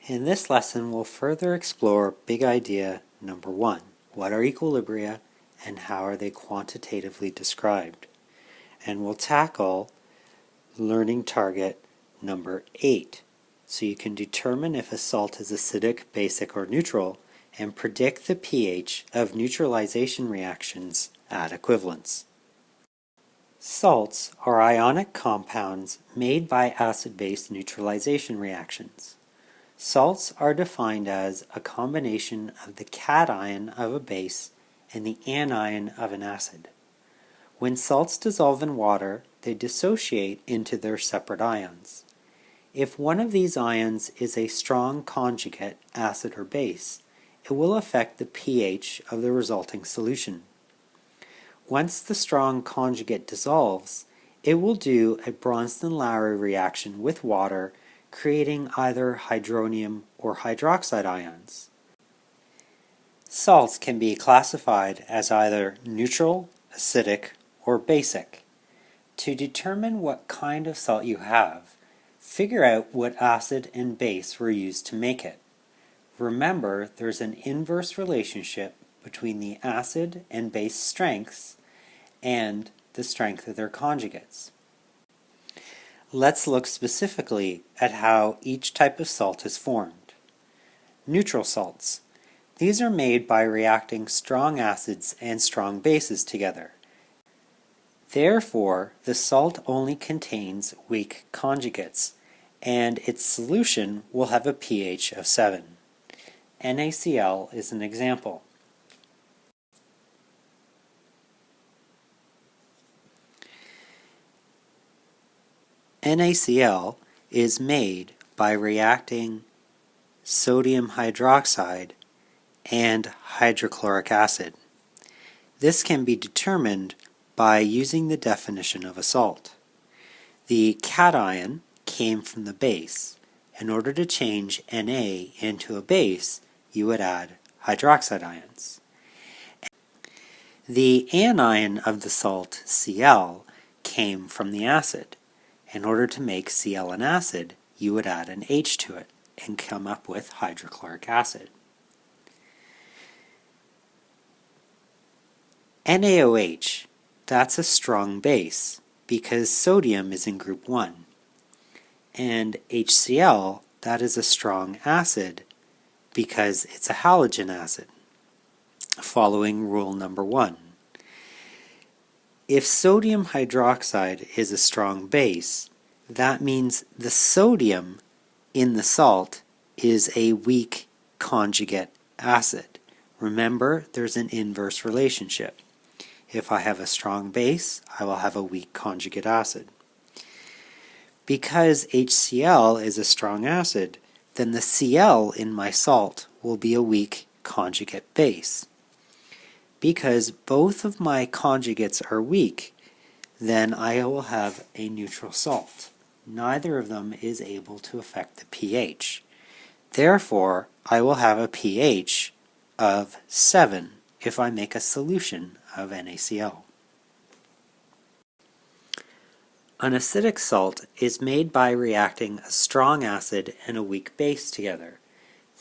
In this lesson, we'll further explore big idea number 1. What are equilibria and how are they quantitatively described? And we'll tackle learning target number 8. So you can determine if a salt is acidic, basic, or neutral and predict the pH of neutralization reactions at equivalence. Salts are ionic compounds made by acid-base neutralization reactions. Salts are defined as a combination of the cation of a base and the anion of an acid. When salts dissolve in water, they dissociate into their separate ions. If one of these ions is a strong conjugate, acid or base, it will affect the pH of the resulting solution. Once the strong conjugate dissolves, it will do a Bronston-Lowry reaction with water, creating either hydronium or hydroxide ions. Salts can be classified as either neutral, acidic, or basic. To determine what kind of salt you have, figure out what acid and base were used to make it. Remember, there's an inverse relationship between the acid and base strengths and the strength of their conjugates. Let's look specifically at how each type of salt is formed. Neutral salts. These are made by reacting strong acids and strong bases together. Therefore, the salt only contains weak conjugates, and its solution will have a pH of 7. NaCl is an example. NaCl is made by reacting sodium hydroxide and hydrochloric acid. This can be determined by using the definition of a salt. The cation came from the base. In order to change Na into a base, you would add hydroxide ions. The anion of the salt Cl came from the acid. In order to make Cl an acid, you would add an H to it and come up with hydrochloric acid. NaOH, that's a strong base because sodium is in group 1. And HCl, that is a strong acid because it's a halogen acid, following rule number 1. If sodium hydroxide is a strong base, that means the sodium in the salt is a weak conjugate acid. Remember, there's an inverse relationship. If I have a strong base, I will have a weak conjugate acid. Because HCl is a strong acid, then the Cl in my salt will be a weak conjugate base. Because both of my conjugates are weak, then I will have a neutral salt. Neither of them is able to affect the pH. Therefore, I will have a pH of 7 if I make a solution of NaCl. An acidic salt is made by reacting a strong acid and a weak base together.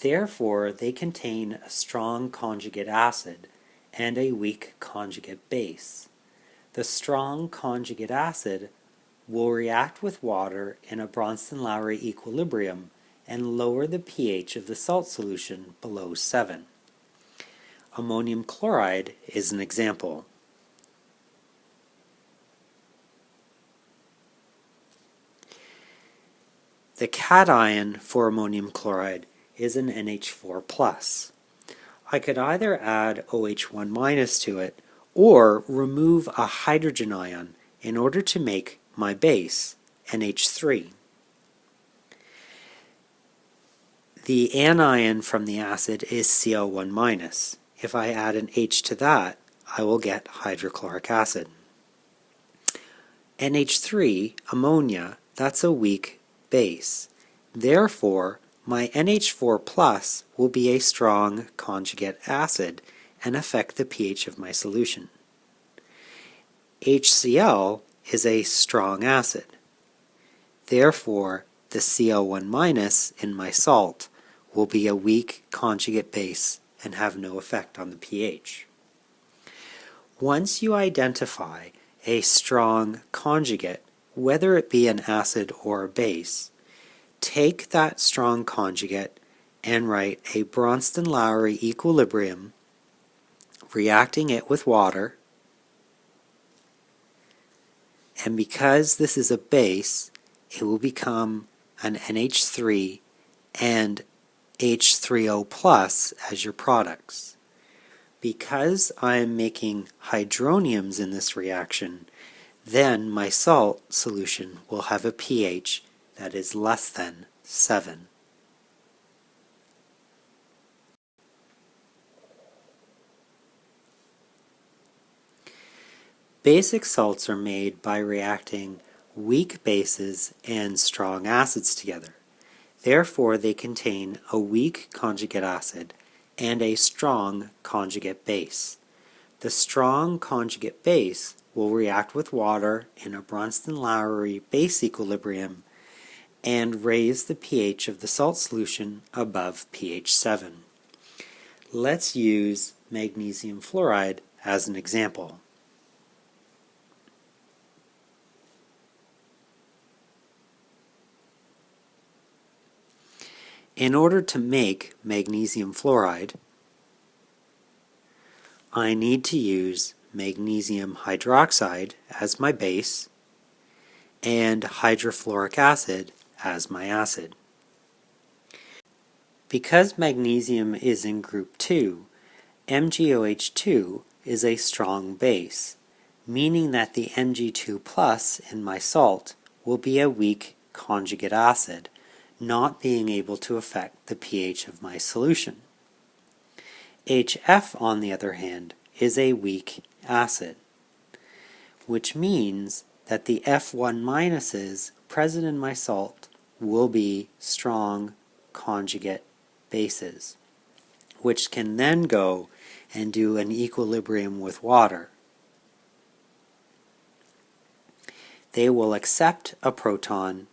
Therefore, they contain a strong conjugate acid and a weak conjugate base. The strong conjugate acid will react with water in a Bronston-Lowry equilibrium and lower the pH of the salt solution below 7. Ammonium chloride is an example. The cation for ammonium chloride is an NH4+. I could either add OH1- to it or remove a hydrogen ion in order to make my base, NH3. The anion from the acid is Cl1-. If I add an H to that, I will get hydrochloric acid. NH3, ammonia, that's a weak base. Therefore, my NH4+ will be a strong conjugate acid and affect the pH of my solution. HCl is a strong acid. Therefore, the Cl1- in my salt will be a weak conjugate base and have no effect on the pH. Once you identify a strong conjugate, whether it be an acid or a base, take that strong conjugate and write a Bronston-Lowry equilibrium, reacting it with water, and because this is a base, it will become an NH3 and H3O plus as your products. Because I am making hydroniums in this reaction, then my salt solution will have a pH that is less than 7. Basic salts are made by reacting weak bases and strong acids together. Therefore, they contain a weak conjugate acid and a strong conjugate base. The strong conjugate base will react with water in a Bronston-Lowry base equilibrium and raise the pH of the salt solution above pH 7. Let's use magnesium fluoride as an example. In order to make magnesium fluoride, I need to use magnesium hydroxide as my base and hydrofluoric acid as my acid. Because magnesium is in group 2, MgOH2 is a strong base, meaning that the Mg2 plus in my salt will be a weak conjugate acid, not being able to affect the pH of my solution. HF, on the other hand, is a weak acid, which means that the F1 minuses present in my salt will be strong conjugate bases, which can then go and do an equilibrium with water. They will accept a proton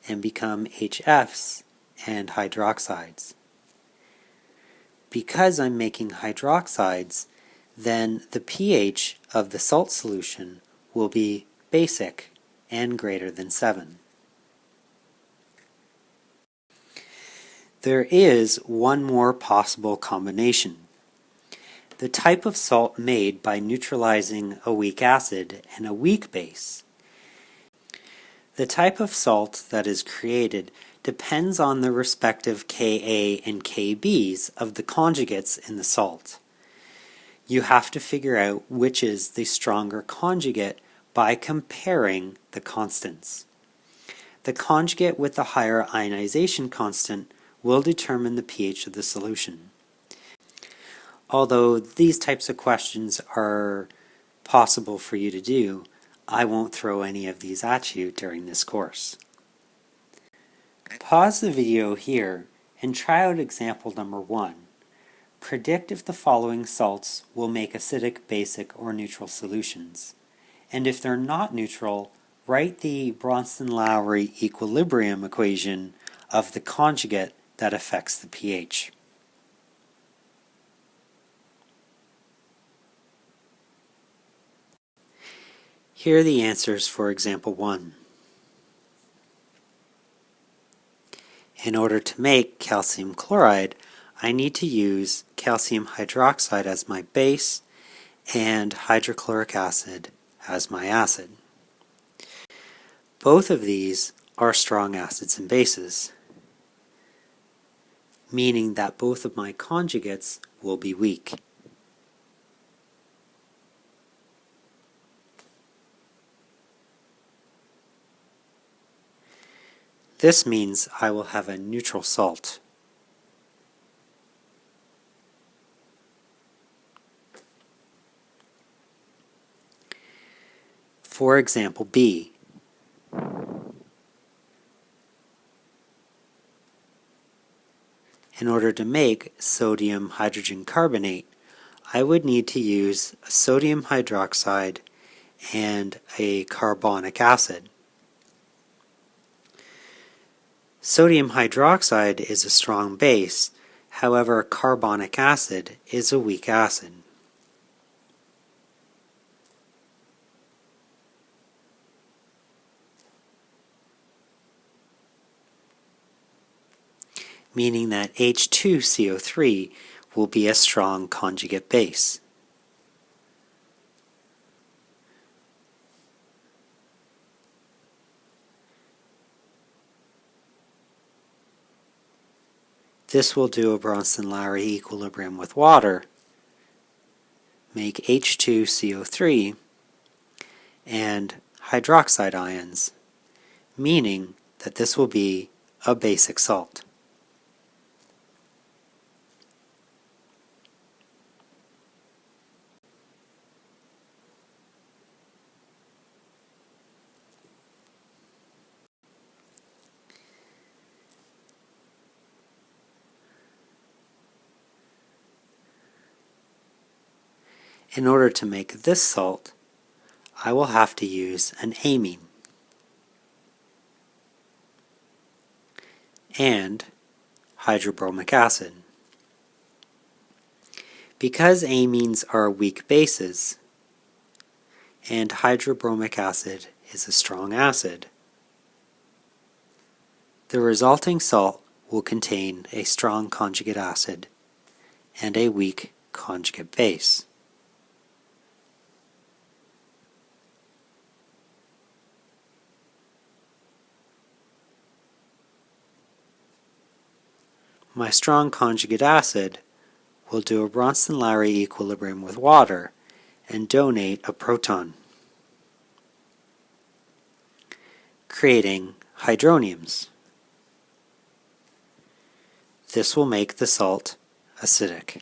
and become HFs and hydroxides. Because I'm making hydroxides, then the pH of the salt solution will be basic and greater than 7. There is one more possible combination. The type of salt made by neutralizing a weak acid and a weak base. The type of salt that is created depends on the respective Ka and Kb's of the conjugates in the salt. You have to figure out which is the stronger conjugate by comparing the constants. The conjugate with the higher ionization constant will determine the pH of the solution. Although these types of questions are possible for you to do, I won't throw any of these at you during this course. Pause the video here and try out example number 1. Predict if the following salts will make acidic, basic, or neutral solutions. And if they're not neutral, write the Bronston-Lowry equilibrium equation of the conjugate that affects the pH. Here are the answers for example 1. In order to make calcium chloride, I need to use calcium hydroxide as my base and hydrochloric acid as my acid. Both of these are strong acids and bases, meaning that both of my conjugates will be weak. This means I will have a neutral salt. For example B, in order to make sodium hydrogen carbonate, I would need to use a sodium hydroxide and a carbonic acid. Sodium hydroxide is a strong base, however carbonic acid is a weak acid. Meaning that H2CO3 will be a strong conjugate base. This will do a Bronston-Lowry equilibrium with water, make H2CO3 and hydroxide ions, meaning that this will be a basic salt. In order to make this salt, I will have to use an amine and hydrobromic acid. Because amines are weak bases and hydrobromic acid is a strong acid, the resulting salt will contain a strong conjugate acid and a weak conjugate base. My strong conjugate acid will do a Bronston-Lowry equilibrium with water and donate a proton, creating hydroniums. This will make the salt acidic.